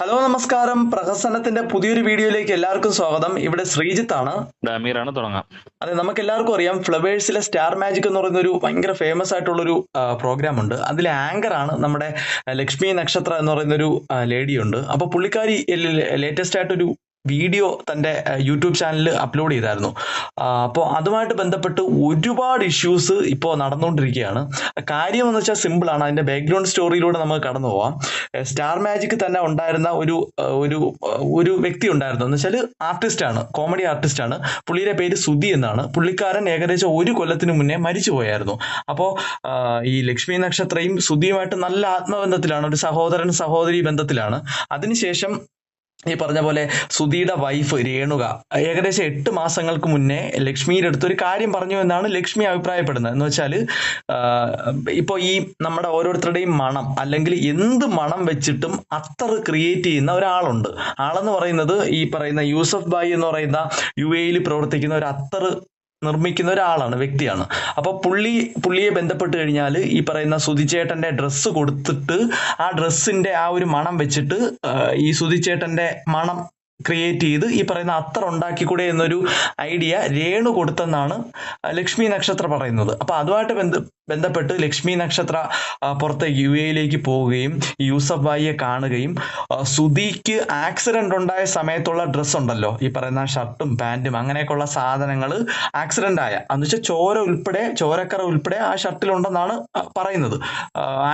Hello നമസ്കാരം. പ്രഹസനത്തിന്റെ പുതിയൊരു വീഡിയോയിലേക്ക് എല്ലാവർക്കും സ്വാഗതം. ഇവിടെ ശ്രീജിത്ത് ആണ്. ഡാമീറാണ് തുടങ്ങാം. അതെ, നമുക്ക് എല്ലാവർക്കും അറിയാം ഫ്ലവേഴ്സിലെ സ്റ്റാർ മാജിക് എന്ന് പറയുന്ന ഒരു ഭയങ്കര ഫേമസ് ആയിട്ടുള്ളൊരു പ്രോഗ്രാം ഉണ്ട്. അതിലെ ആങ്കർ ആണ് നമ്മുടെ ലക്ഷ്മി നക്ഷത്ര എന്ന് പറയുന്ന ഒരു ലേഡി ഉണ്ട്. അപ്പൊ പുള്ളിക്കാരി ലേറ്റസ്റ്റ് ആയിട്ടൊരു വീഡിയോ തന്റെ യൂട്യൂബ് ചാനലിൽ അപ്ലോഡ് ചെയ്തായിരുന്നു. അപ്പോൾ അതുമായിട്ട് ബന്ധപ്പെട്ട് ഒരുപാട് ഇഷ്യൂസ് ഇപ്പോൾ നടന്നുകൊണ്ടിരിക്കുകയാണ്. കാര്യം എന്ന് വെച്ചാൽ സിമ്പിൾ ആണ്. അതിന്റെ ബാക്ക്ഗ്രൗണ്ട് സ്റ്റോറിയിലൂടെ നമുക്ക് കടന്നു പോവാം. സ്റ്റാർ മാജിക് തന്നെ ഉണ്ടായിരുന്ന ഒരു ഒരു വ്യക്തി ഉണ്ടായിരുന്നു. എന്ന് വെച്ചാൽ ആർട്ടിസ്റ്റ് ആണ്, കോമഡി ആർട്ടിസ്റ്റ് ആണ്. പുള്ളിയുടെ പേര് സുധി എന്നാണ്. പുള്ളിക്കാരൻ ഏകദേശം ഒരു കൊല്ലത്തിന് മുന്നേ മരിച്ചു പോയായിരുന്നു. അപ്പോൾ ഈ ലക്ഷ്മി നക്ഷത്രയും സുധിയുമായിട്ട് നല്ല ആത്മബന്ധത്തിലാണ്, ഒരു സഹോദരൻ സഹോദരി ബന്ധത്തിലാണ്. അതിനുശേഷം ഈ പറഞ്ഞ പോലെ സുധിയുടെ വൈഫ് രേണുക ഏകദേശം 8 മാസങ്ങൾക്ക് മുന്നേ ലക്ഷ്മിയുടെ അടുത്ത് ഒരു കാര്യം പറഞ്ഞു എന്നാണ് ലക്ഷ്മി അഭിപ്രായപ്പെടുന്നത്. എന്ന് വെച്ചാൽ ഇപ്പൊ ഈ നമ്മുടെ ഓരോരുത്തരുടെയും മണം അല്ലെങ്കിൽ എന്ത് മണം വെച്ചിട്ടും അത്തർ ക്രിയേറ്റ് ചെയ്യുന്ന ഒരാളുണ്ട്. ആളെന്ന് പറയുന്നത് ഈ പറയുന്ന യൂസഫ് ബായി എന്ന് പറയുന്ന UAE പ്രവർത്തിക്കുന്ന ഒരു അത്തർ നിർമ്മിക്കുന്ന ഒരാളാണ്, വ്യക്തിയാണ്. അപ്പൊ പുള്ളിയെ ബന്ധപ്പെട്ട് കഴിഞ്ഞാൽ ഈ പറയുന്ന സുധിച്ചേട്ടന്റെ ഡ്രസ്സ് കൊടുത്തിട്ട് ആ ഡ്രസ്സിന്റെ ആ ഒരു മണം വെച്ചിട്ട് ഈ സുധിച്ചേട്ടന്റെ മണം ക്രിയേറ്റ് ചെയ്ത് ഈ പറയുന്ന അത്തർ ഉണ്ടാക്കിക്കൂടെ എന്നൊരു ഐഡിയ രേണു കൊടുത്തെന്നാണ് ലക്ഷ്മി നക്ഷത്ര പറയുന്നത്. അപ്പൊ അതുമായിട്ട് ബന്ധപ്പെട്ട് ലക്ഷ്മി നക്ഷത്ര പുറത്തേക്ക് UAE പോവുകയും യൂസഫ് ബായിയെ കാണുകയും സുധിക്ക് ആക്സിഡന്റ് ഉണ്ടായ സമയത്തുള്ള ഡ്രസ്സ് ഉണ്ടല്ലോ, ഈ പറയുന്ന ഷർട്ടും പാന്റും അങ്ങനെയൊക്കെയുള്ള സാധനങ്ങൾ ആക്സിഡന്റ് ആയ എന്ന് വെച്ചാൽ ചോരക്കറ ഉൾപ്പെടെ ആ ഷർട്ടിലുണ്ടെന്നാണ് പറയുന്നത്,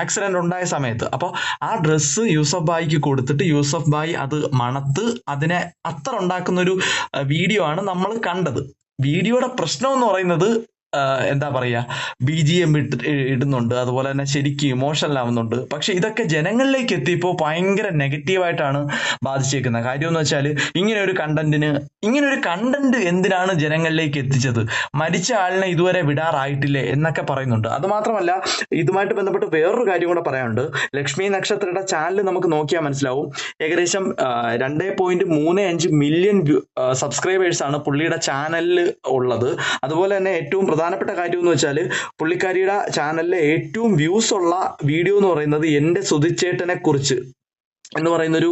ആക്സിഡന്റ് ഉണ്ടായ സമയത്ത്. അപ്പോൾ ആ ഡ്രസ്സ് യൂസഫ് ബായിക്ക് കൊടുത്തിട്ട് യൂസഫ് ബായി അത് മണത്ത് അതിനെ അത്തർ ഉണ്ടാക്കുന്ന ഒരു വീഡിയോ ആണ് നമ്മൾ കണ്ടത്. വീഡിയോയുടെ പ്രശ്നം എന്ന് പറയുന്നത് എന്താ പറയാ, BGM ഇടുന്നുണ്ട്, അതുപോലെ തന്നെ ശരിക്കും ഇമോഷണൽ ആവുന്നുണ്ട്. പക്ഷെ ഇതൊക്കെ ജനങ്ങളിലേക്ക് എത്തിയപ്പോൾ ഭയങ്കര നെഗറ്റീവായിട്ടാണ് ബാധിച്ചേക്കുന്നത്. കാര്യം എന്ന് വെച്ചാൽ ഇങ്ങനെ ഒരു കണ്ടന്റ് എന്തിനാണ് ജനങ്ങളിലേക്ക് എത്തിച്ചത്? മരിച്ച ആളിനെ ഇതുവരെ വിടാറായിട്ടില്ലേ എന്നൊക്കെ പറയുന്നുണ്ട്. അത് മാത്രമല്ല, ഇതുമായിട്ട് ബന്ധപ്പെട്ട് വേറൊരു കാര്യം കൂടെ പറയാനുണ്ട്. ലക്ഷ്മി നക്ഷത്രയുടെ ചാനൽ നമുക്ക് നോക്കിയാൽ മനസ്സിലാവും. ഏകദേശം 2.35 മില്യൺ സബ്സ്ക്രൈബേഴ്സ് ആണ് പുള്ളിയുടെ ചാനലിൽ ഉള്ളത്. അതുപോലെ തന്നെ ഏറ്റവും പ്രധാനപ്പെട്ട കാര്യം എന്ന് വെച്ചാൽ പുള്ളിക്കാരിയുടെ ചാനലിലെ ഏറ്റവും വ്യൂസ് ഉള്ള വീഡിയോ എന്ന് പറയുന്നത് എന്റെ സുധിച്ചേട്ടനെ കുറിച്ച് എന്ന് പറയുന്ന ഒരു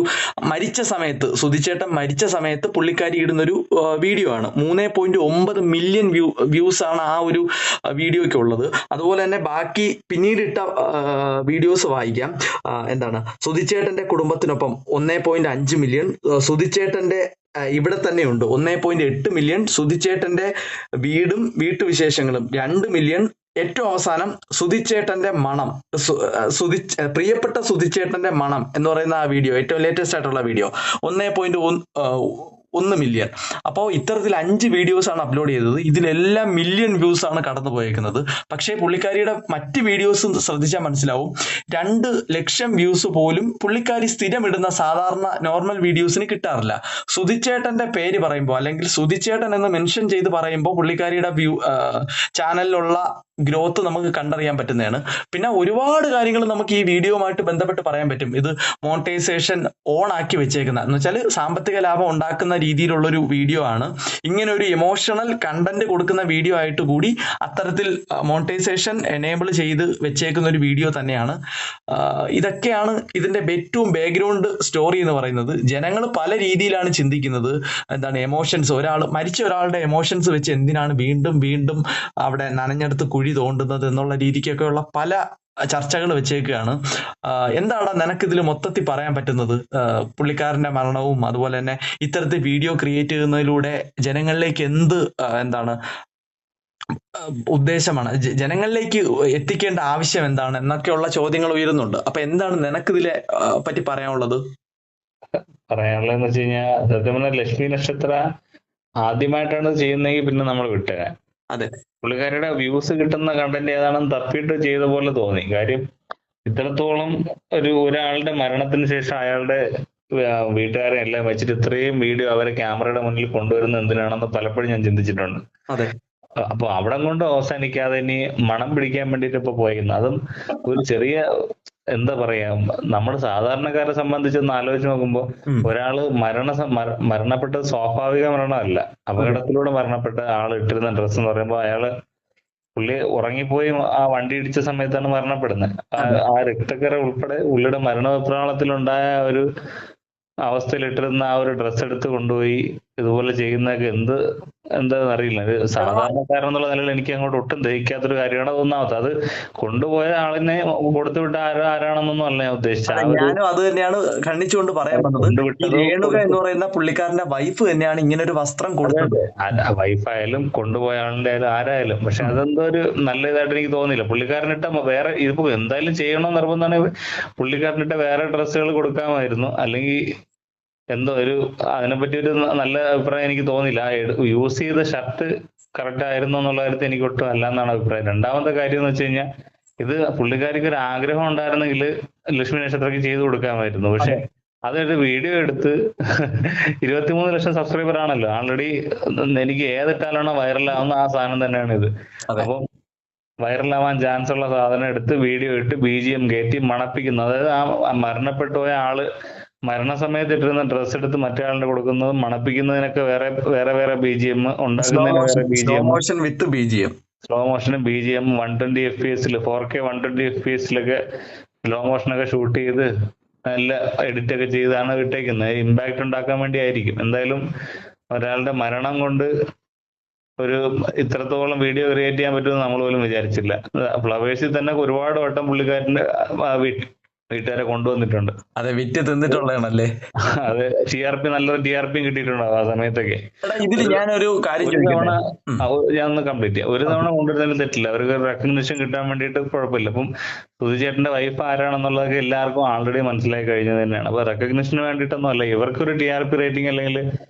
സുധിച്ചേട്ടൻ മരിച്ച സമയത്ത് പുള്ളിക്കാരി ഇടുന്നൊരു വീഡിയോ ആണ്. 3.9 മില്യൺ വ്യൂസ് ആണ് ആ ഒരു വീഡിയോയ്ക്ക് ഉള്ളത്. അതുപോലെ തന്നെ ബാക്കി പിന്നീട് ഇട്ട വീഡിയോസ് വായിക്കാം. എന്താണ്, സുധിച്ചേട്ടന്റെ കുടുംബത്തിനൊപ്പം 1.5 മില്യൺ, സുധിച്ചേട്ടന്റെ ഇവിടെ തന്നെയുണ്ട് 1.8 മില്യൺ, സുധിച്ചേട്ടന്റെ വീടും വീട്ടുവിശേഷങ്ങളും 2 മില്യൺ, ഏറ്റവും അവസാനം സുധിച്ചേട്ടന്റെ മണം, പ്രിയപ്പെട്ട സുധിച്ചേട്ടന്റെ മണം എന്ന് പറയുന്ന ആ വീഡിയോ, ഏറ്റവും ലേറ്റസ്റ്റ് ആയിട്ടുള്ള വീഡിയോ 1.1 മില്യൺ. അപ്പോൾ ഇത്തരത്തിൽ 5 വീഡിയോസ് ആണ് അപ്ലോഡ് ചെയ്തത്. ഇതിലെല്ലാം മില്യൺ വ്യൂസ് ആണ് കടന്നു പോയേക്കുന്നത്. പക്ഷേ പുള്ളിക്കാരിയുടെ മറ്റ് വീഡിയോസ് ശ്രദ്ധിച്ചാൽ മനസ്സിലാവും, 2 ലക്ഷം വ്യൂസ് പോലും പുള്ളിക്കാരി സ്ഥിരം ഇടുന്ന സാധാരണ നോർമൽ വീഡിയോസിന് കിട്ടാറില്ല. സുധിച്ചേട്ടന്റെ പേര് പറയുമ്പോൾ അല്ലെങ്കിൽ സുധിച്ചേട്ടൻ എന്ന് മെൻഷൻ ചെയ്ത് പറയുമ്പോൾ പുള്ളിക്കാരിയുടെ ചാനലിലുള്ള ഗ്രോത്ത് നമുക്ക് കണ്ടറിയാൻ പറ്റുന്നതാണ്. പിന്നെ ഒരുപാട് കാര്യങ്ങൾ നമുക്ക് ഈ വീഡിയോയുമായിട്ട് ബന്ധപ്പെട്ട് പറയാൻ പറ്റും. ഇത് മോണിറ്റൈസേഷൻ ഓൺ ആക്കി വെച്ചേക്കുന്ന എന്ന് വെച്ചാൽ സാമ്പത്തിക ലാഭം ഉണ്ടാക്കുന്ന രീതിയിലുള്ളൊരു വീഡിയോ ആണ്. ഇങ്ങനെ ഒരു ഇമോഷണൽ കണ്ടന്റ് കൊടുക്കുന്ന വീഡിയോ ആയിട്ട് കൂടി അത്തരത്തിൽ മോണിറ്റൈസേഷൻ എനേബിൾ ചെയ്ത് വെച്ചേക്കുന്ന ഒരു വീഡിയോ തന്നെയാണ്. ഇതൊക്കെയാണ് ഇതിന്റെ ഏറ്റവും ബാക്ക്ഗ്രൗണ്ട് സ്റ്റോറി എന്ന് പറയുന്നത്. ജനങ്ങൾ പല രീതിയിലാണ് ചിന്തിക്കുന്നത്. എന്താണ്, എമോഷൻസ്, മരിച്ച ഒരാളുടെ എമോഷൻസ് വെച്ച് എന്തിനാണ് വീണ്ടും വീണ്ടും അവിടെ നനഞ്ഞെടുത്ത് കുഴി തോണ്ടുന്നത് എന്നുള്ള രീതിക്കൊക്കെയുള്ള പല ചർച്ചകൾ വെച്ചേക്കുകയാണ്. എന്താണ് നിനക്കിതിൽ മൊത്തത്തിൽ പറയാൻ പറ്റുന്നത്? പുള്ളിക്കാരന്റെ മരണവും അതുപോലെ തന്നെ ഇത്തരത്തിൽ വീഡിയോ ക്രിയേറ്റ് ചെയ്യുന്നതിലൂടെ ജനങ്ങളിലേക്ക് എന്താണ് ഉദ്ദേശമാണ്, ജനങ്ങളിലേക്ക് എത്തിക്കേണ്ട ആവശ്യം എന്താണ് എന്നൊക്കെയുള്ള ചോദ്യങ്ങൾ ഉയരുന്നുണ്ട്. അപ്പൊ എന്താണ് നിനക്കിതിലെ പറ്റി പറയാനുള്ളത്? പറയാനുള്ളതെന്ന് വെച്ച് കഴിഞ്ഞാൽ, സത്യം പറഞ്ഞാൽ ലക്ഷ്മി നക്ഷത്ര ആദ്യമായിട്ടാണ് ചെയ്യുന്നതെങ്കിൽ പിന്നെ നമ്മൾ വിട്ടുതരാം. അതെ, പുള്ളിക്കാരിയുടെ വ്യൂസ് കിട്ടുന്ന കണ്ടന്റ് ഏതാണെന്ന് തപ്പിയിട്ട് ചെയ്ത പോലെ തോന്നി. കാര്യം ഇത്രത്തോളം ഒരാളുടെ മരണത്തിന് ശേഷം അയാളുടെ വീട്ടുകാരെ എല്ലാം വെച്ചിട്ട് ഇത്രയും വീഡിയോ അവരെ ക്യാമറയുടെ മുന്നിൽ കൊണ്ടുവരുന്നത് എന്തിനാണെന്ന് പലപ്പോഴും ഞാൻ ചിന്തിച്ചിട്ടുണ്ട്. അതെ, അപ്പൊ അവിടം കൊണ്ട് അവസാനിക്കാതെ ഇനി മണം പിടിക്കാൻ വേണ്ടിട്ട് ഇപ്പൊ പോയിരിക്കുന്നു. അതും ഒരു ചെറിയ, എന്താ പറയാ, നമ്മൾ സാധാരണക്കാരെ സംബന്ധിച്ചൊന്ന് ആലോചിച്ച് നോക്കുമ്പോൾ ഒരാള് മരണപ്പെട്ടത് സ്വാഭാവിക മരണമല്ല, അപകടത്തിലൂടെ മരണപ്പെട്ട ആൾ ഇട്ടിരുന്ന ഡ്രസ്സ് എന്ന് പറയുമ്പോൾ പുള്ളി ഉറങ്ങിപ്പോയി ആ വണ്ടി ഇടിച്ച സമയത്താണ് മരണപ്പെടുന്നത്. ആ രക്തക്കറ ഉൾപ്പെടെ പുള്ളിയുടെ മരണവിപ്രാളത്തിലുണ്ടായ ഒരു അവസ്ഥയിലിട്ടിരുന്ന ആ ഒരു ഡ്രസ്സ് എടുത്ത് കൊണ്ടുപോയി ഇതുപോലെ ചെയ്യുന്നതൊക്കെ എന്താന്ന് അറിയില്ല. ഒരു എടാ സാധാരണക്കാരൻ എന്നുള്ള നിലയിൽ എനിക്ക് അങ്ങോട്ട് ഒട്ടും ദഹിക്കാത്തൊരു കാര്യമാണ്. അത് ഒന്നാമത്തെ. അത് കൊണ്ടുപോയ ആളിനെ കൊടുത്തുവിട്ട ആരാണെന്നൊന്നും അല്ല ഞാൻ ഉദ്ദേശിച്ചത്. അതെ, ആ ഒരു ഞാനും അത് തന്നെയാണ് ഖണ്ഡിച്ചുകൊണ്ട് പറയാൻ വന്നത്. ഈ കൊണ്ടുവിട്ടതോ രേണുക എന്ന് പറയുന്ന പുള്ളിക്കാരന്റെ വൈഫ് തന്നെയാണ് ഇങ്ങനെ ഒരു വസ്ത്രം അതെ കൊടുത്തത്. അതെ, വൈഫായാലും കൊണ്ടുപോയ ആളിന്റെ ആയാലും ആരായാലും, പക്ഷെ ഉം. അതെന്തോ ഒരു നല്ല ഇതായിട്ട് എനിക്ക് തോന്നിയില്ല. പുള്ളിക്കാരനിട്ട വേറെ ഇതിപ്പോ എന്തായാലും ചെയ്യണമെന്ന് നിർബന്ധമാണെങ്കിൽ പുള്ളിക്കാരനിട്ട വേറെ ഡ്രസ്സുകൾ കൊടുക്കാമായിരുന്നു. അല്ലെങ്കിൽ എന്തോ ഒരു അതിനെപ്പറ്റി ഒരു നല്ല അഭിപ്രായം എനിക്ക് തോന്നിയില്ല. യൂസ് ചെയ്ത ഷർട്ട് കറക്റ്റ് ആയിരുന്നു എന്നുള്ള കാര്യത്തിൽ എനിക്ക് ഒട്ടും അല്ല എന്നാണ് അഭിപ്രായം. രണ്ടാമത്തെ കാര്യം എന്ന് വെച്ച് കഴിഞ്ഞാൽ ഇത് പുള്ളിക്കാരിക്ക് ഒരു ആഗ്രഹം ഉണ്ടായിരുന്നെങ്കിൽ ലക്ഷ്മി നക്ഷത്രയ്ക്ക് ചെയ്തു കൊടുക്കാമായിരുന്നു. പക്ഷെ അതെ അതൊരു വീഡിയോ എടുത്ത് 23 ലക്ഷം സബ്സ്ക്രൈബർ ആണല്ലോ ആൾറെഡി. എനിക്ക് ഏതിട്ടാലാണോ വൈറലാവുന്ന ആ സാധനം തന്നെയാണ് ഇത്. അതെ അപ്പം വൈറലാവാൻ ചാൻസ് ഉള്ള സാധനം എടുത്ത് വീഡിയോ ഇട്ട് BGM കയറ്റി മണപ്പിക്കുന്നു. അതായത് ആ മരണപ്പെട്ടു പോയ ആള് മരണസമയത്ത് ഇട്ടിരുന്ന ഡ്രസ്സ് എടുത്ത് മറ്റേ ആളിന് കൊടുക്കുന്നതും മണപ്പിക്കുന്നതിനൊക്കെ വേറെ വേറെ വേറെ BGM, സ്ലോ ഉണ്ടാക്കുന്നതിന് മോഷൻ വേറെ slow BGM, motion with BGM. Slow മോഷനും BGM 120 FPS 4K 120 FPS slow മോഷനൊക്കെ ഷൂട്ട് ചെയ്ത് നല്ല എഡിറ്റ് ഒക്കെ ചെയ്താണ് ഇട്ടേക്കുന്നത്. ഇമ്പാക്ട് ഉണ്ടാക്കാൻ വേണ്ടി ആയിരിക്കും. എന്തായാലും ഒരാളുടെ മരണം കൊണ്ട് ഒരു ഇത്രത്തോളം വീഡിയോ ക്രിയേറ്റ് ചെയ്യാൻ പറ്റുമെന്ന് നമ്മൾ പോലും വിചാരിച്ചില്ല. ഫ്ലവേഴ്സിൽ തന്നെ ഒരുപാട് വട്ടം പുള്ളിക്കാരന്റെ വീട്ടുകാരെ കൊണ്ടുവന്നിട്ടുണ്ട്. അതെ, വിറ്റ് തിന്നിട്ടുള്ളതാണല്ലേ. അത് നല്ലൊരു TRP കിട്ടിയിട്ടുണ്ടാവും ആ സമയത്തൊക്കെ. എടാ ഇതില് ഞാനൊരു കാര്യം ഒരു തവണ ചോദിക്കട്ടെ. ഞാൻ ഒന്ന് കംപ്ലീറ്റ് ചെയ്യാം. ഒരു തവണ കൊണ്ടുവരുന്നതിൽ തെറ്റില്ല. അവർക്ക് റെക്കഗ്നിഷൻ കിട്ടാൻ വേണ്ടിയിട്ട് കുഴപ്പമില്ല. അപ്പം സുധിചേട്ടന്റെ വൈഫ് ആരാണെന്നുള്ളതൊക്കെ എല്ലാവർക്കും ആൾറെഡി മനസ്സിലായി കഴിഞ്ഞത് തന്നെയാണ്. അപ്പൊ റെക്കഗ്നിഷന് വേണ്ടിയിട്ടൊന്നും അല്ല, ഇവർക്കൊരു TRP റേറ്റിംഗ് അല്ലെങ്കിൽ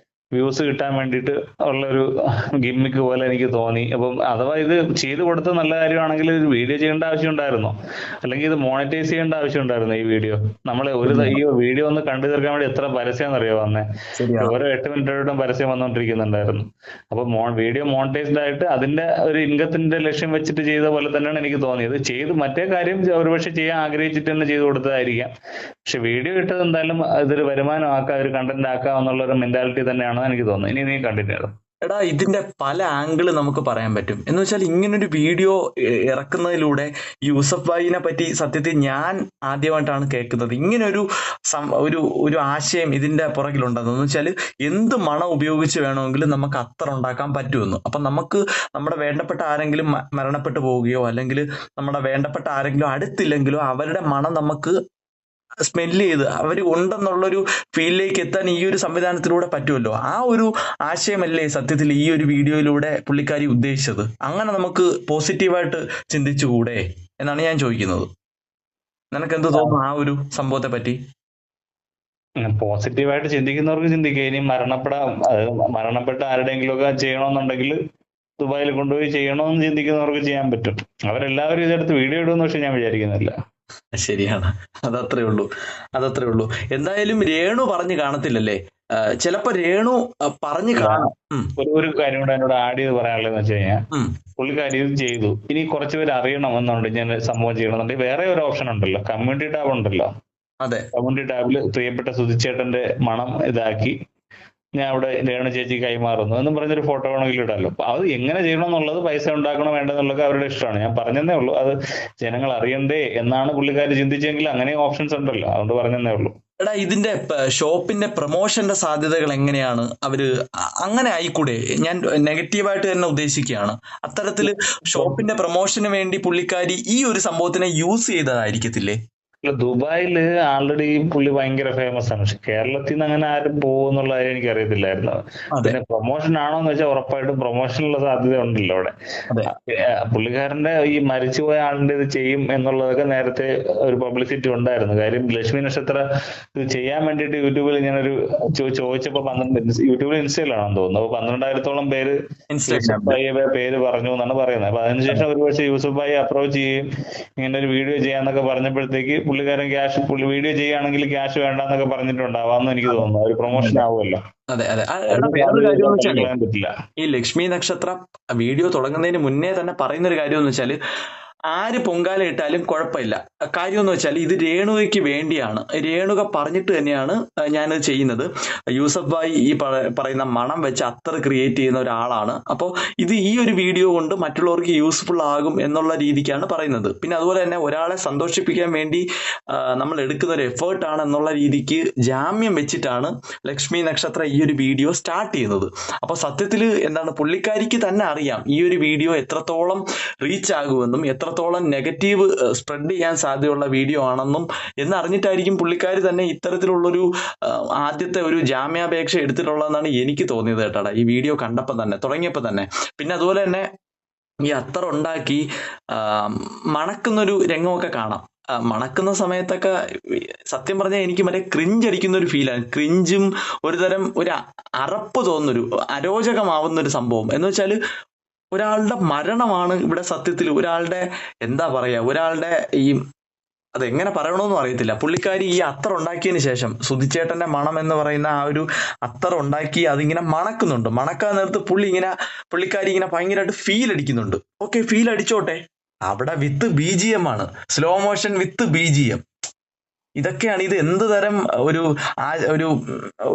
വ്യൂസ് കിട്ടാൻ വേണ്ടിയിട്ട് ഉള്ള ഒരു ഗിമ്മിക്ക് പോലെ എനിക്ക് തോന്നി. അപ്പം അഥവാ ഇത് ചെയ്തു കൊടുത്ത നല്ല കാര്യമാണെങ്കിൽ ഒരു വീഡിയോ ചെയ്യേണ്ട ആവശ്യം ഉണ്ടായിരുന്നോ? അല്ലെങ്കിൽ ഇത് മോണിറ്റൈസ് ചെയ്യേണ്ട ആവശ്യം ഉണ്ടായിരുന്നു ഈ വീഡിയോ? നമ്മളെ ഈ വീഡിയോ ഒന്ന് കണ്ടു തീർക്കാൻ വേണ്ടി എത്ര പരസ്യം അറിയോ വന്നേ? ശരിയാണ്. ഓരോ 8 മിനിറ്റോടും പരസ്യം വന്നുകൊണ്ടിരിക്കുന്നുണ്ടായിരുന്നു. അപ്പൊ വീഡിയോ മോണിറ്റൈസ്ഡ് ആയിട്ട് അതിന്റെ ഒരു ഇൻകത്തിന്റെ ലക്ഷ്യം വെച്ചിട്ട് ചെയ്ത പോലെ തന്നെയാണ് എനിക്ക് തോന്നിയത്. മറ്റേ കാര്യം ഒരുപക്ഷെ ചെയ്യാൻ ആഗ്രഹിച്ചിട്ട് തന്നെ ചെയ്തു കൊടുത്തതായിരിക്കാം. പക്ഷെ വീഡിയോ ഇട്ടത് എന്തായാലും ഇതൊരു വരുമാനം ആക്കാം, ഒരു കണ്ടന്റ് ആക്കാം എന്നുള്ള ഒരു മെന്റാലിറ്റി തന്നെയാണെന്ന് എനിക്ക് തോന്നുന്നത്. ഇനി നീ കണ്ടിന്യൂ. എടാ ഇതിന്റെ പല ആംഗിള് നമുക്ക് പറയാൻ പറ്റും. എന്ന് വെച്ചാൽ ഇങ്ങനൊരു വീഡിയോ ഇറക്കുന്നതിലൂടെ യൂസഫ് ഭായിനെ പറ്റി സത്യത്തിൽ ഞാൻ ആദ്യമായിട്ടാണ് കേൾക്കുന്നത്. ഇങ്ങനെ ഒരു ആശയം ഇതിന്റെ പുറകിലുണ്ടെന്ന് വെച്ചാൽ എന്ത് മണം ഉപയോഗിച്ച് വേണമെങ്കിലും നമുക്ക് അത്തർ ഉണ്ടാക്കാൻ പറ്റുമെന്ന്. അപ്പൊ നമുക്ക് നമ്മുടെ വേണ്ടപ്പെട്ട ആരെങ്കിലും മരണപ്പെട്ടു പോവുകയോ അല്ലെങ്കിൽ നമ്മുടെ വേണ്ടപ്പെട്ട ആരെങ്കിലും അടുത്തില്ലെങ്കിലോ അവരുടെ മണം നമുക്ക് സ്മെല്ല് ചെയ്ത് അവർ ഉണ്ടെന്നുള്ളൊരു ഫീലിലേക്ക് എത്താൻ ഈ ഒരു സംവിധാനത്തിലൂടെ പറ്റുമല്ലോ. ആ ഒരു ആശയമല്ലേ സത്യത്തിൽ ഈ ഒരു വീഡിയോയിലൂടെ പുള്ളിക്കാരി ഉദ്ദേശിച്ചത്? അങ്ങനെ നമുക്ക് പോസിറ്റീവായിട്ട് ചിന്തിച്ചുകൂടെ എന്നാണ് ഞാൻ ചോദിക്കുന്നത്. നിനക്ക് എന്ത് തോന്നുന്നു ആ ഒരു സംഭവത്തെ പറ്റി? പോസിറ്റീവായിട്ട് ചിന്തിക്കുന്നവർക്ക് ചിന്തിക്കുക. ഇനി മരണപ്പെട്ട ആരുടെയെങ്കിലും ഒക്കെ ചെയ്യണമെന്നുണ്ടെങ്കിൽ ദുബായിൽ കൊണ്ടുപോയി ചെയ്യണമെന്ന് ചിന്തിക്കുന്നവർക്ക് ചെയ്യാൻ പറ്റും. അവരെല്ലാവരും ഇതെടുത്ത് വീഡിയോ ഇടുമെന്ന് പക്ഷെ ഞാൻ വിചാരിക്കുന്നില്ല. ശരിയാണ്, അതത്രേ ഉള്ളൂ. എന്തായാലും രേണു പറഞ്ഞു കാണത്തില്ലല്ലേ? ചിലപ്പോ രേണു പറഞ്ഞു കാണും. ഒരു കാര്യം കൂടെ എന്നോട് ആഡ് ചെയ്ത് പറയാനുള്ളതെന്ന് വെച്ച് കഴിഞ്ഞാൽ, പുള്ളിക്കാരി ഇത് ചെയ്തു. ഇനി കുറച്ചുപേര് അറിയണമെന്നുണ്ട് ഞാൻ സംഭവം ചെയ്യണമെന്നുണ്ടെങ്കിൽ വേറെ ഒരു ഓപ്ഷൻ ഉണ്ടല്ലോ, കമ്മ്യൂണിറ്റി ടാബ് ഉണ്ടല്ലോ. അതെ, കമ്മ്യൂണിറ്റി ടാബിൽ പ്രിയപ്പെട്ട സുധിച്ചേട്ടന്റെ മണം ഇതാക്കി ഞാൻ അവിടെ രേണു ചേച്ചി കൈമാറുന്നു എന്നും പറഞ്ഞൊരു ഫോട്ടോ വേണമെങ്കിൽ ഇടാമല്ലോ. അപ്പൊ അത് എങ്ങനെ ചെയ്യണം എന്നുള്ളത്, പൈസ ഉണ്ടാക്കണോ വേണ്ടെന്നുള്ളത് അവരുടെ ഇഷ്ടമാണ്. ഞാൻ പറഞ്ഞതേ ഉള്ളൂ, അത് ജനങ്ങൾ അറിയണ്ടേ എന്നാണ് പുള്ളിക്കാരി ചിന്തിച്ചെങ്കിൽ അങ്ങനെ ഓപ്ഷൻസ് ഉണ്ടല്ലോ, അതുകൊണ്ട് പറഞ്ഞതേ ഉള്ളൂ. എടാ ഇതിന്റെ ഷോപ്പിന്റെ പ്രൊമോഷന്റെ സാധ്യതകൾ എങ്ങനെയാണ്? അങ്ങനെ ആയിക്കൂടെ? ഞാൻ നെഗറ്റീവായിട്ട് തന്നെ ഉദ്ദേശിക്കുകയാണ്. അത്തരത്തില് ഷോപ്പിന്റെ പ്രൊമോഷന് വേണ്ടി പുള്ളിക്കാരി ഈ ഒരു സംഭവത്തിനെ യൂസ് ചെയ്തതായിരിക്കത്തില്ലേ? ദുബായില് ആൾറെഡി പുള്ളി ഭയങ്കര ഫേമസ് ആണ്. പക്ഷെ കേരളത്തിൽ നിന്ന് അങ്ങനെ ആരും പോകുന്നുള്ള കാര്യം എനിക്ക് അറിയത്തില്ലായിരുന്നു. പിന്നെ പ്രൊമോഷൻ ആണോന്ന് വെച്ചാൽ ഉറപ്പായിട്ടും പ്രൊമോഷനുള്ള സാധ്യത ഉണ്ടല്ലോ അവിടെ. പുള്ളിക്കാരന്റെ ഈ മരിച്ചുപോയ ആളിന്റെ ഇത് ചെയ്യും എന്നുള്ളതൊക്കെ നേരത്തെ ഒരു പബ്ലിസിറ്റി ഉണ്ടായിരുന്നു. കാര്യം ലക്ഷ്മി നക്ഷത്ര ഇത് ചെയ്യാൻ വേണ്ടിയിട്ട് യൂട്യൂബിൽ ഞാനൊരു ചോദിച്ചപ്പോ യൂട്യൂബിൽ ഇൻസ്റ്റയിലാണെന്ന് തോന്നുന്നു. അപ്പൊ 12,000-ഓളം പേര് യൂസഫ് ഭായിയെ പേര് പറഞ്ഞു എന്നാണ് പറയുന്നത്. അപ്പൊ അതിനുശേഷം ഒരുപക്ഷെ യൂസഫ് ഭായി അപ്രോച്ച് ചെയ്യും ഇങ്ങനെ ഒരു വീഡിയോ ചെയ്യാന്നൊക്കെ പറഞ്ഞപ്പോഴത്തേക്ക് പുള്ളിക്കാരൻ വീഡിയോ ചെയ്യുകയാണെങ്കിൽ ക്യാഷ് വേണ്ടെന്നൊക്കെ പറഞ്ഞിട്ടുണ്ടാവാന്ന് എനിക്ക് തോന്നുന്നു. ഒരു പ്രൊമോഷൻ ആവുമല്ലോ. അതെ. വേറൊരു കാര്യം എന്ന് വെച്ചാൽ ഈ ലക്ഷ്മി നക്ഷത്ര വീഡിയോ തുടങ്ങുന്നതിന് മുന്നേ തന്നെ പറയുന്ന ഒരു കാര്യം എന്ന് വെച്ചാല് ആര് പൊങ്കാല ഇട്ടാലും കുഴപ്പമില്ല. കാര്യം എന്ന് വെച്ചാൽ ഇത് രേണുകയ്ക്ക് വേണ്ടിയാണ്. രേണുക പറഞ്ഞിട്ട് തന്നെയാണ് ഞാനിത് ചെയ്യുന്നത്. യൂസഫ് ഭായ് ഈ പറയുന്ന മണം വെച്ച് അത്തർ ക്രിയേറ്റ് ചെയ്യുന്ന ഒരാളാണ്. അപ്പോൾ ഇത് ഈ ഒരു വീഡിയോ കൊണ്ട് മറ്റുള്ളവർക്ക് യൂസ്ഫുൾ ആകും എന്നുള്ള രീതിക്കാണ് പറയുന്നത്. പിന്നെ അതുപോലെ തന്നെ ഒരാളെ സന്തോഷിപ്പിക്കാൻ വേണ്ടി നമ്മൾ എടുക്കുന്ന ഒരു എഫേർട്ട് ആണ് എന്നുള്ള രീതിക്ക് ജാമ്യം വെച്ചിട്ടാണ് ലക്ഷ്മി നക്ഷത്ര ഈ ഒരു വീഡിയോ സ്റ്റാർട്ട് ചെയ്യുന്നത്. അപ്പോൾ സത്യത്തിൽ എന്താണ്, പുള്ളിക്കാരിക്ക് തന്നെ അറിയാം ഈ ഒരു വീഡിയോ എത്രത്തോളം റീച്ച് ആകുമെന്നും എത്രത്തോളം നെഗറ്റീവ് സ്പ്രെഡ് ചെയ്യാൻ സാധ്യതയുള്ള വീഡിയോ ആണെന്നും എന്നറിഞ്ഞിട്ടായിരിക്കും പുള്ളിക്കാരി തന്നെ ഇത്തരത്തിലുള്ളൊരു ആദ്യത്തെ ഒരു ജാമ്യാപേക്ഷ എടുത്തിട്ടുള്ളതെന്നാണ് എനിക്ക് തോന്നിയത് കേട്ടാ ഈ വീഡിയോ കണ്ടപ്പോൾ തന്നെ, തുടങ്ങിയപ്പോൾ തന്നെ. പിന്നെ അതുപോലെ തന്നെ ഈ അത്തർ ഉണ്ടാക്കി മണക്കുന്നൊരു രംഗമൊക്കെ കാണാം. മണക്കുന്ന സമയത്തൊക്കെ സത്യം പറഞ്ഞാൽ എനിക്ക് മറ്റേ ക്രിഞ്ച് അടിക്കുന്ന ഒരു ഫീലാണ്. ക്രിഞ്ചും ഒരു തരം ഒരു അറപ്പ് തോന്നുന്നൊരു അരോചകമാവുന്ന ഒരു സംഭവം. എന്ന് വെച്ചാൽ ഒരാളുടെ മരണമാണ് ഇവിടെ സത്യത്തിൽ ഒരാളുടെ എന്താ പറയാ, ഒരാളുടെ ഈ അതെങ്ങനെ പറയണമെന്നും അറിയത്തില്ല. പുള്ളിക്കാരി ഈ അത്തർ ഉണ്ടാക്കിയതിന് ശേഷം സുധിച്ചേട്ടന്റെ മണം എന്ന് പറയുന്ന ആ ഒരു അത്തർ ഉണ്ടാക്കി അതിങ്ങനെ മണക്കുന്നുണ്ട്. മണക്കാൻ നേരത്ത് പുള്ളിക്കാരി ഇങ്ങനെ ഭയങ്കരമായിട്ട് ഫീൽ അടിക്കുന്നുണ്ട്. ഓക്കെ, ഫീൽ അടിച്ചോട്ടെ, അവിടെ വിത്ത് BGM ആണ്, സ്ലോ മോഷൻ വിത്ത് BGM. ഇതൊക്കെയാണ്, ഇത് എന്ത് തരം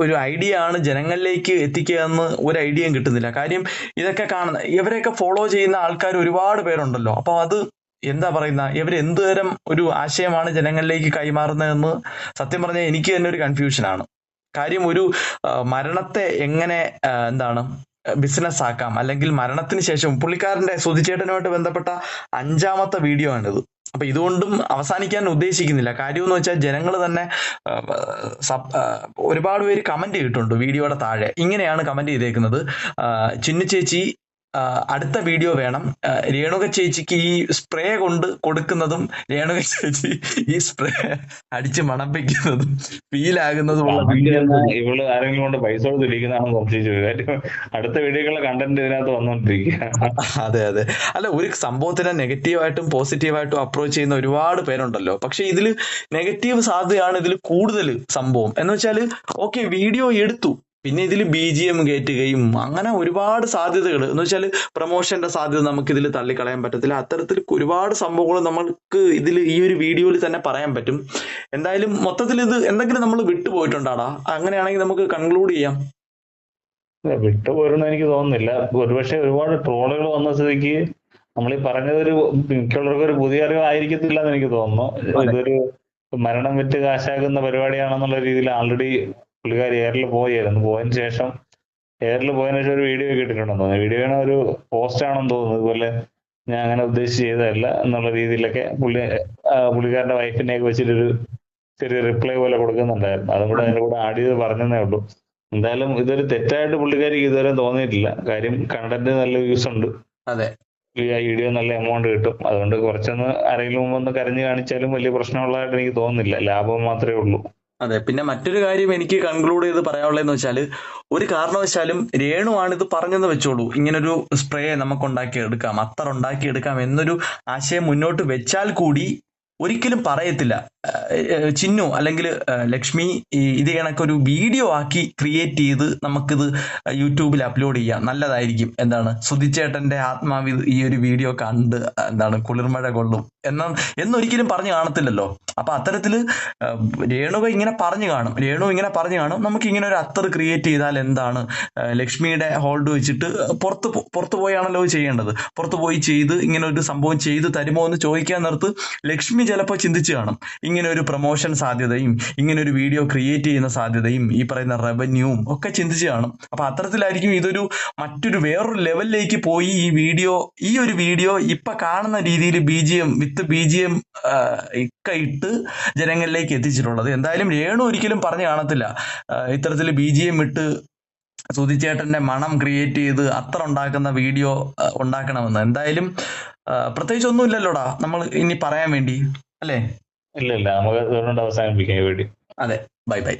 ഒരു ഐഡിയ ആണ് ജനങ്ങളിലേക്ക് എത്തിക്കുക എന്ന് ഒരു ഐഡിയയും കിട്ടുന്നില്ല. കാര്യം ഇതൊക്കെ കാണുന്ന ഇവരെയൊക്കെ ഫോളോ ചെയ്യുന്ന ആൾക്കാർ ഒരുപാട് പേരുണ്ടല്ലോ. അപ്പൊ അത് എന്താ പറയുന്ന, ഇവർ എന്ത് തരം ഒരു ആശയമാണ് ജനങ്ങളിലേക്ക് കൈമാറുന്നതെന്ന് സത്യം പറഞ്ഞാൽ എനിക്ക് തന്നെ ഒരു കൺഫ്യൂഷനാണ്. കാര്യം ഒരു മരണത്തെ എങ്ങനെ എന്താണ് ബിസിനസ് ആക്കാം, അല്ലെങ്കിൽ മരണത്തിന് ശേഷം പുള്ളിക്കാരന്റെ സുധിച്ചേട്ടനുമായിട്ട് ബന്ധപ്പെട്ട 5ാമത്തെ വീഡിയോ ആണിത്. അപ്പൊ ഇതുകൊണ്ടും അവസാനിക്കാൻ ഉദ്ദേശിക്കുന്നില്ല. കാര്യം എന്ന് വെച്ചാൽ ജനങ്ങൾ തന്നെ ഒരുപാട് പേര് കമന്റ് ചെയ്തിട്ടുണ്ട് വീഡിയോയുടെ താഴെ. ഇങ്ങനെയാണ് കമന്റ് ചെയ്തേക്കുന്നത്: ചിന്നു ചേച്ചി അടുത്ത വീഡിയോ വേണം, രേണുക ചേച്ചിക്ക് ഈ സ്പ്രേ കൊണ്ട് കൊടുക്കുന്നതും രേണുക ചേച്ചി ഈ സ്പ്രേ അടിച്ച് മണപ്പിക്കുന്നതും ഫീലാകുന്നതുമുള്ള വീഡിയോ. ഇവള് ആരെങ്കിലും കൊണ്ട് പൈസ കൊടുത്തിരിക്കുന്നതാണെന്ന് സംശയിച്ചു. കാര്യം അടുത്ത വീഡിയോകളുടെ കണ്ടന്റ് ഇതിനകത്ത് വന്നുകൊണ്ടിരിക്കുക. അതെ, അല്ല, ഒരു സംഭവത്തിനെ നെഗറ്റീവായിട്ടും പോസിറ്റീവായിട്ടും അപ്രോച്ച് ചെയ്യുന്ന ഒരുപാട് പേരുണ്ടല്ലോ. പക്ഷെ ഇതിൽ നെഗറ്റീവ് സാധ്യതയാണ് ഇതിൽ കൂടുതൽ സംഭവം. എന്ന് വെച്ചാൽ ഓക്കെ, വീഡിയോ എടുത്തു, പിന്നെ ഇതിൽ BGM കയറ്റുകയും അങ്ങനെ ഒരുപാട് സാധ്യതകൾ, എന്ന് വെച്ചാൽ പ്രൊമോഷന്റെ സാധ്യത നമുക്ക് ഇതിൽ തള്ളിക്കളയാൻ പറ്റത്തില്ല. അത്തരത്തിൽ ഒരുപാട് സംഭവങ്ങൾ നമുക്ക് ഇതിൽ ഈ ഒരു വീഡിയോയിൽ തന്നെ പറയാൻ പറ്റും. എന്തായാലും മൊത്തത്തിൽ ഇത് എന്തെങ്കിലും നമ്മൾ വിട്ടുപോയിട്ടുണ്ടാടാ? അങ്ങനെയാണെങ്കിൽ നമുക്ക് കൺക്ലൂഡ് ചെയ്യാം. വിട്ടുപോരുന്ന എനിക്ക് തോന്നുന്നില്ല. ഒരുപക്ഷെ ഒരുപാട് ട്രോളുകൾ വന്ന സ്ഥിതിക്ക് നമ്മൾ ഈ പറഞ്ഞതൊരു മിക്കുള്ളവർക്ക് ഒരു പുതിയ അറിവ് ആയിരിക്കത്തില്ല എന്ന് എനിക്ക് തോന്നുന്നു. ഇതൊരു മരണം വിറ്റ് കാശാക്കുന്ന പരിപാടിയാണെന്നുള്ള രീതിയിൽ ആൾറെഡി പുള്ളിക്കാരി എയറിൽ പോയതിനു ശേഷം ഒരു വീഡിയോ കിട്ടിയിട്ടുണ്ടെന്ന് തോന്നുന്നു. വീഡിയോയാണ് ഒരു പോസ്റ്റ് ആണെന്ന് തോന്നുന്നു. ഇതുപോലെ ഞാൻ അങ്ങനെ ഉദ്ദേശിച്ച് ചെയ്തതല്ല എന്നുള്ള രീതിയിലൊക്കെ പുള്ളിക്കാരന്റെ വൈഫിനെയൊക്കെ വെച്ചിട്ടൊരു ചെറിയ റിപ്ലൈ പോലെ കൊടുക്കുന്നുണ്ടായിരുന്നു. അതും കൂടെ അതിന്റെ കൂടെ ആഡ് ചെയ്ത് പറഞ്ഞതേ ഉള്ളൂ. എന്തായാലും ഇതൊരു തെറ്റായിട്ട് പുള്ളിക്കാരിക്ക് ഇതുവരെ തോന്നിയിട്ടില്ല. കാര്യം കണ്ടന്റ് നല്ല വ്യൂസ് ഉണ്ട്, അതെ, ഈ വീഡിയോ നല്ല എമൗണ്ട് കിട്ടും. അതുകൊണ്ട് കുറച്ചൊന്ന് ആരെങ്കിലും മുമ്പ് ഒന്ന് കരഞ്ഞു കാണിച്ചാലും വലിയ പ്രശ്നമുള്ളതായിട്ട് എനിക്ക് തോന്നുന്നില്ല. ലാഭം മാത്രമേ ഉള്ളൂ. അതെ. പിന്നെ മറ്റൊരു കാര്യം എനിക്ക് കൺക്ലൂഡ് ചെയ്ത് പറയാനുള്ളതെന്ന് വെച്ചാൽ, ഒരു കാരണവശാലും രേണുവാണ് ഇത് പറഞ്ഞെന്ന് വെച്ചോളൂ, ഇങ്ങനൊരു സ്പ്രേ നമുക്ക് ഉണ്ടാക്കിയെടുക്കാം, അത്തർ ഉണ്ടാക്കിയെടുക്കാം എന്നൊരു ആശയം മുന്നോട്ട് വെച്ചാൽ കൂടി ഒരിക്കലും പറയത്തില്ല ചിന്നു അല്ലെങ്കിൽ ലക്ഷ്മി ഇത് കണക്കൊരു വീഡിയോ ആക്കി ക്രിയേറ്റ് ചെയ്ത് നമുക്കിത് യൂട്യൂബിൽ അപ്ലോഡ് ചെയ്യാം, നല്ലതായിരിക്കും, എന്താണ് സുധിച്ചേട്ടന്റെ ആത്മാവ് ഈ ഒരു വീഡിയോ കണ്ട് എന്താണ് കുളിർമഴ കൊള്ളും എന്നൊരിക്കലും പറഞ്ഞു കാണത്തില്ലല്ലോ. അപ്പൊ അത്തരത്തില് രേണു ഇങ്ങനെ പറഞ്ഞു കാണും, നമുക്ക് ഇങ്ങനെ ഒരു അത്തർ ക്രിയേറ്റ് ചെയ്താൽ എന്താണ്, ലക്ഷ്മിയുടെ ഹോൾഡ് വെച്ചിട്ട് പുറത്തു പോയാണല്ലോ ചെയ്യേണ്ടത്, പുറത്തു പോയി ചെയ്ത് ഇങ്ങനെ ഒരു സംഭവം ചെയ്ത് തരുമോ എന്ന് ചോദിക്കാൻ നേരത്ത് ലക്ഷ്മി ചിലപ്പോൾ ചിന്തിച്ചു കാണും, ഇങ്ങനെ ഒരു പ്രൊമോഷൻ സാധ്യതയും ഇങ്ങനെ ഒരു വീഡിയോ ക്രിയേറ്റ് ചെയ്യുന്ന സാധ്യതയും ഈ പറയുന്ന റവന്യൂവും ഒക്കെ ചിന്തിച്ചു കാണും. അപ്പൊ അത്തരത്തിലായിരിക്കും ഇതൊരു മറ്റൊരു വേറൊരു ലെവലിലേക്ക് പോയി ഈ ഒരു വീഡിയോ ഇപ്പൊ കാണുന്ന രീതിയിൽ വിത്ത് BGM ഒക്കെ ഇട്ട് ജനങ്ങളിലേക്ക് എത്തിച്ചിട്ടുള്ളത്. എന്തായാലും രേണു ഒരിക്കലും പറഞ്ഞു കാണത്തില്ല ഇത്തരത്തിൽ BGM ഇട്ട് സുധിച്ചേട്ടന്റെ മണം ക്രിയേറ്റ് ചെയ്ത് അത്ര ഉണ്ടാക്കുന്ന വീഡിയോ ഉണ്ടാക്കണമെന്ന്. എന്തായാലും പ്രത്യേകിച്ച് ഒന്നും ഇല്ലല്ലോടാ നമ്മൾ ഇനി പറയാൻ വേണ്ടി, അല്ലേ? ഇല്ല, നമുക്ക് അവസാനിപ്പിക്കാം ഈ വീഡിയോ. അതെ, ബൈ.